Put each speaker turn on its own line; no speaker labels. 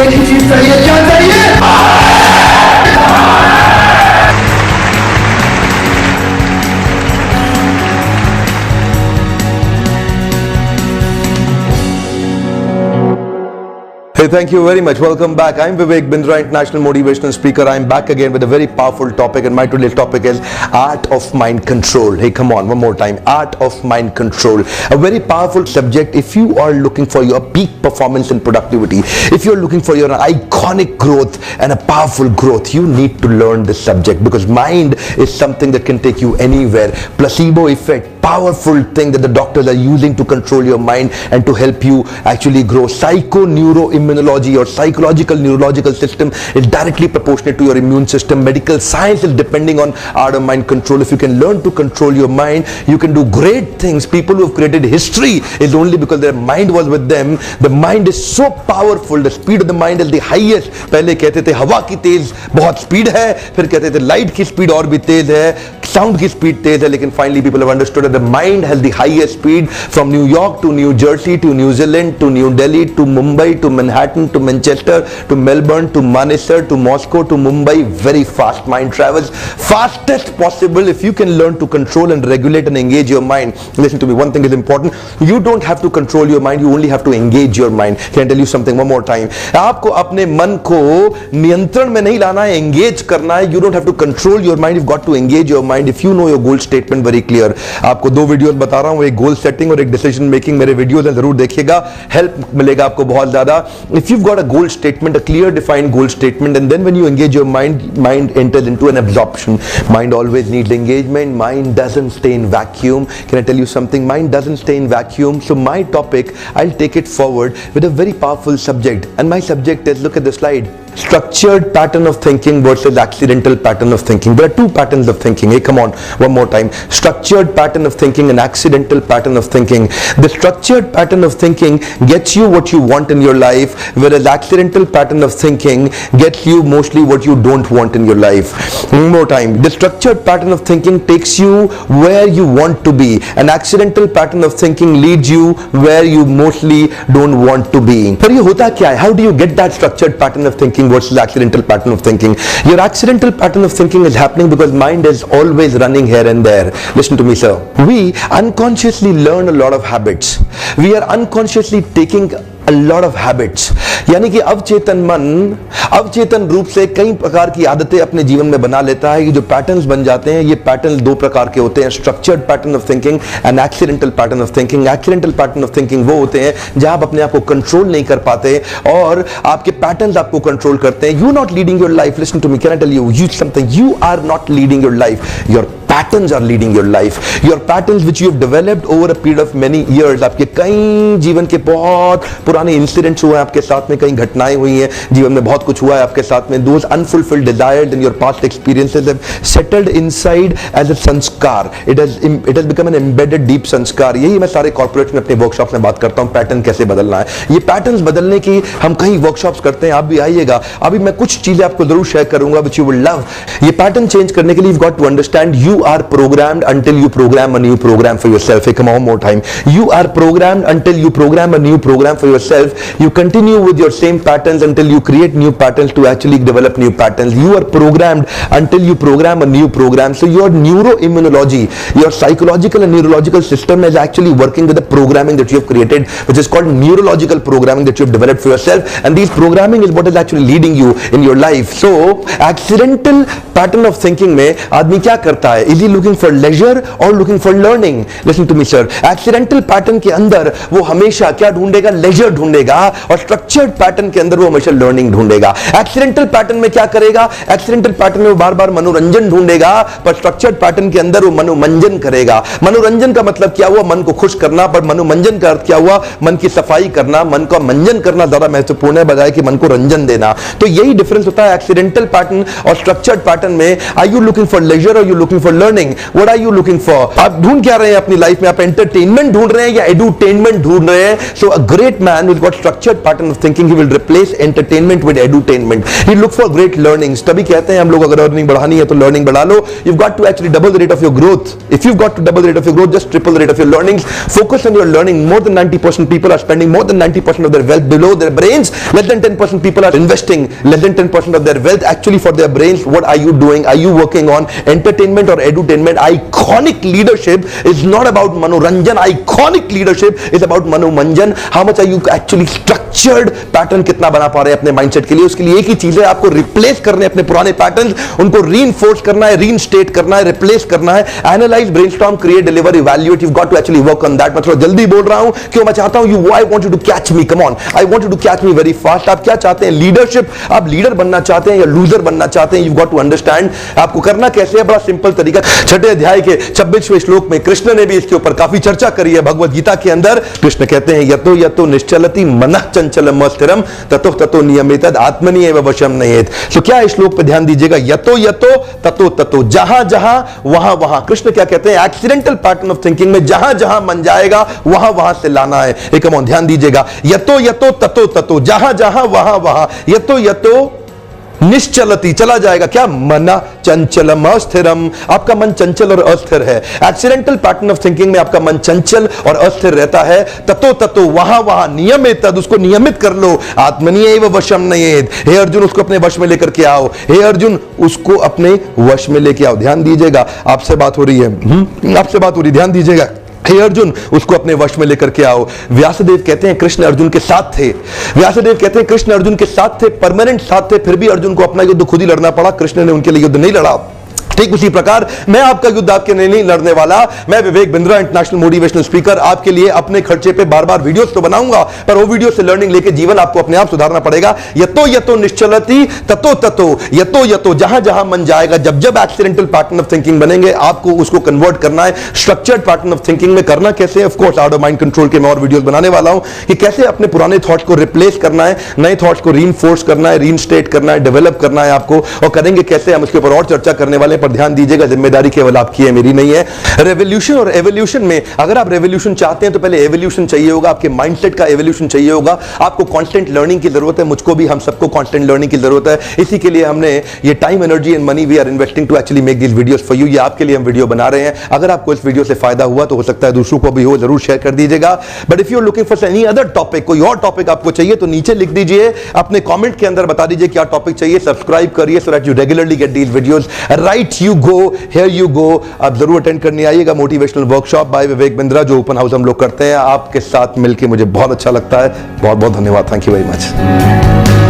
एक ही चीज चाहिए, क्या चाहिए?
Hey, thank you very much. Welcome back. I'm Vivek Bindra, international motivational speaker. I'm back again with a very powerful topic, and my today's topic is art of mind control. Hey, come on, one more time. Art of mind control. A very powerful subject if you are looking for your peak performance and productivity. If you're looking for your iconic growth and a powerful growth, you need to learn this subject, because mind is something that can take you anywhere. Placebo effect, powerful thing that the doctors are using to control your mind and to help you actually grow. Psychoneuroimmunology or psychological neurological system is directly proportionate to your immune system. Medical science is depending on art of mind control. If you can learn to control your mind, you can do great things. People who have created history is only because their mind was with them. The mind is so powerful. The speed of the mind is the highest. पहले कहते थे हवा की तेज बहुत speed है, फिर कहते थे लाइट की स्पीड और भी तेज है, साउंड की स्पीड तेज है, लेकिन finally people have understood the mind has the highest speed from New York to New Jersey to New Zealand to New Delhi to Mumbai to Manhattan to Manchester to Melbourne to Manesar to Moscow to Mumbai. Very fast mind travels, fastest possible if you can learn to control and regulate and engage your mind. Listen to me, one thing is important. You don't have to control your mind, you only have to engage your mind. Can I tell you something one more time? आपको अपने मन को नियंत्रण में नहीं लाना है, engage करना है. You don't have to control your mind, you've got to engage your mind. If you know your goal statement very clear. आपको दो वीडियोस बता रहा हूं, एक गोल सेटिंग और एक डिसीजन मेकिंग. मेरे वीडियोस हैं, जरूर देखिएगा, हेल्प मिलेगा आपको बहुत ज्यादा. If you got a goal statement, a clear defined goal statement, and then when you engage your mind, mind enters into an absorption. Mind always needs engagement. Mind doesn't stay in vacuum. Can I tell you something? Mind doesn't stay in vacuum. So my topic, I will take it forward with a very powerful subject, and my subject is, look at the slide, structured pattern of thinking versus accidental pattern of thinking. There are two patterns of thinking. Hey, come on, one more time. Structured pattern of thinking and accidental pattern of thinking. The structured pattern of thinking gets you what you want in your life, whereas accidental pattern of thinking gets you mostly what you don't want in your life. One more time. The structured pattern of thinking takes you where you want to be, and accidental pattern of thinking leads you where you mostly don't want to be. पर ये होता क्या है? How do you get that structured pattern of thinking versus accidental pattern of thinking? Your accidental pattern of thinking is happening because mind is always running here and there. Listen to me, sir. We unconsciously learn a lot of habits. We are unconsciously taking a lot of habits. यानी कि अवचेतन मन अवचेतन रूप से कई प्रकार की आदतें अपने जीवन में बना लेता है. ये जो पैटर्न्स बन जाते हैं, ये पैटर्न्स दो प्रकार के होते हैं, structured pattern of thinking and accidental pattern of thinking. Accidental pattern of thinking वो होते हैं जहां आप अपने आप को कंट्रोल नहीं कर पाते और आपके पैटर्न्स आपको कंट्रोल करते हैं. You not leading your life. Listen to me, can I tell you something? You are not leading your life, your patterns are leading your life. Your patterns which you have developed over a period of many years. आपके कई जीवन के बहुत पुराने incidents हुए हैं आपके साथ में, कई घटनाएं हुई हैं जीवन में, बहुत कुछ हुआ है आपके साथ में. Those unfulfilled desires and your past experiences have settled inside as a संस्कार. It has become an embedded deep संस्कार. यही मैं सारे कॉर्पोरेट्स में अपने वर्कशॉप्स में बात करता हूँ, पैटर्न कैसे बदलना है. ये पैटर्न्स बदलने की हम कई वर्कशॉप्स करते हैं, आप भी आइएगा. अभी मैं कुछ चीजें आपको जरूर शेयर करूंगा which you will love. ये पैटर्न चेंज करने के लिए you've got to understand you are programmed until you program a new program for yourself. Hey, come on, one more time. You are programmed until you program a new program for yourself. You continue with your same patterns until you create new patterns to actually develop new patterns. You are programmed until you program a new program. So your neuroimmunology, your psychological and neurological system is actually working with the programming that you have created, which is called neurological programming that you have developed for yourself. And these programming is what is actually leading you in your life. So accidental pattern of thinking में आदमी क्या करता है? Is he looking for leisure or looking for learning? Listen to me, sir. Accidental pattern के अंदर वो हमेशा क्या ढूंढेगा? Leisure ढूंढेगा. और structured pattern के अंदर वो हमेशा learning ढूंढेगा. Accidental pattern में क्या करेगा? Accidental pattern में वो बार बार मनोरंजन ढूंढेगा, पर structured pattern के अंदर वो मनोमंजन करेगा. मनोरंजन का मतलब क्या हुआ? मन को खुश करना. पर मनोमंजन का अर्थ क्या हुआ? मन की सफाई करना, मन का मंजन करना ज्यादा महत्वपूर्ण है बजाय कि मन को रंजन देना. तो यही डिफरेंस होता है accidental pattern और structured pattern में. Are you looking for leisure or you looking for learning. What are you looking for? आप ढूंढ क्या रहे हैं अपनी लाइफ में? आप एंटरटेनमेंट ढूंढ रहे हैं या एडुटेनमेंट ढूंढ रहे हैं? So a great man who's got structured pattern of thinking, he will replace entertainment with edutainment. He look for great learnings. तभी कहते हैं हम लोग अगर अर्निंग बढ़ानी है तो लर्निंग बढ़ा लो. You've got to actually double the rate of your growth. If you've got to double the rate of your growth, just triple the rate of your learnings. Focus on your learning. More than 90% people are spending more than 90% of their wealth below their brains. Less than 10% people are investing less than 10% of their wealth actually for their brains. What are you doing? Are you working on entertainment or edutainment? Iconic leadership is not about manoranjan. Iconic leadership is about manomanjan. How much are you actually structured pattern कितना बना पा रहे हैं अपने mindset के लिए? उसके लिए एक ही चीज है, आपको रिप्लेस करने अपने पुराने पैटर्न्स, उनको रीइंफोर्स करना है, रीइंस्टेट करना है, रिप्लेस करना है. Analyse, brainstorm, create, deliver, evaluate. You got to actually work on that. मैं थोड़ा जल्दी बोल रहा हूं क्यों? मैं चाहता हूं you, I want you to catch me. Come on, I want you to catch me very fast. आप क्या चाहते हैं? लीडरशिप. आप लीडर बनना चाहते हैं या लूजर बनना चाहते हैं? यू गॉट टू अंडरस्टैंड आपको करना कैसे है. बड़ा सिंपल तरीका. छठे अध्याय के 26वें श्लोक में कृष्ण ने भी इसके ऊपर काफी चर्चा करी है. भगवद गीता के अंदर कृष्ण कहते हैं यतो यतो निश्चलति मनः चंचलम स्थिरम ततो ततो नियमितद आत्मनि एव वशम नयेत. सो क्या इस श्लोक पे ध्यान दीजिएगा. यतो यतो ततो ततो, जहां जहां वहां वहां. कृष्ण क्या कहते हैं? एक्सीडेंटल पैटर्न ऑफ थिंकिंग में जहां जहां मन जाएगा वहां वहां से लाना है. एक कम ध्यान दीजिएगा. यतो यतो ततो ततो, जहां जहां वहां वहां. यतो यतो निश्चलती, चला जाएगा. क्या? मना चंचलम अस्थिरम. आपका मन चंचल और अस्थिर है. एक्सीडेंटल पैटर्न ऑफ थिंकिंग में आपका मन चंचल और अस्थिर रहता है. ततो ततो, वहां वहां. नियमित, उसको नियमित कर लो. आत्मनि एव वशम नयेत. हे अर्जुन, उसको अपने वश में लेकर के आओ. हे अर्जुन, उसको अपने वश में लेके आओ. ध्यान दीजिएगा, आपसे बात हो रही है, आपसे बात हो रही है. ध्यान दीजिएगा. हे अर्जुन, उसको अपने वश में लेकर के आओ. व्यासदेव कहते हैं कृष्ण अर्जुन के साथ थे. व्यासदेव कहते हैं कृष्ण अर्जुन के साथ थे, परमानेंट साथ थे, फिर भी अर्जुन को अपना युद्ध खुद ही लड़ना पड़ा. कृष्ण ने उनके लिए युद्ध नहीं लड़ा. ठीक उसी प्रकार मैं आपका युद्ध आपके लिए नहीं लड़ने वाला. मैं Vivek Bindra, international motivational speaker, आपके लिए अपने खर्चे पे बार बार वीडियोस तो बनाऊंगा, पर वो वीडियो से लर्निंग लेके जीवन आपको अपने आप सुधारना पड़ेगा. यतो यतो निश्चलति ततो ततो, यतो यतो, जहां जहां मन जाएगा. जब जब एक्सीडेंटल पैटर्न ऑफ थिंकिंग बनेंगे आपको उसको कन्वर्ट करना है स्ट्रक्चर्ड पैटर्न ऑफ थिंकिंग में. करना कैसे? Of course out of mind control के मैं और वीडियोस बनाने वाला हूं कि कैसे अपने पुराने थॉट्स को रिप्लेस करना है, नए थॉट्स को रीइंफोर्स करना है, रीइंस्टेट करना है, डेवलप करना है आपको. और करेंगे कैसे, हम उसके ऊपर और चर्चा करने वाले हैं. पर ध्यान दीजिएगा, जिम्मेदारी केवल आपकी है, मेरी नहीं है. रेवोल्यूशन और एवोल्यूशन में अगर आप रेवोल्यूशन चाहते हैं तो पहले एवोल्यूशन चाहिए होगा. आपके माइंडसेट का एवोल्यूशन चाहिए होगा. आपको कांस्टेंट लर्निंग की जरूरत है. मुझको भी, हम सबको कांस्टेंट लर्निंग की जरूरत है. इसी के लिए हमने ये time, energy and money we are investing to actually make this videos for you. ये आपके लिए हम वीडियो बना रहे हैं. अगर आपको इस वीडियो से फायदा हुआ तो हो सकता है दूसरों को भी हो, जरूर शेयर कर दीजिएगा. But if you are looking for any other topic, कोई और टॉपिक आपको चाहिए तो नीचे लिख दीजिए, अपने कमेंट के अंदर बता दीजिए क्या टॉपिक चाहिए. सब्सक्राइब करिए so that you regularly get these videos. Right you go, here you go. आप जरूर अटेंड करने आइएगा motivational workshop by Vivek Bindra, जो ओपन हाउस हम लोग करते हैं. आपके साथ मिलकर मुझे बहुत अच्छा लगता है. बहुत बहुत धन्यवाद. Thank you very much.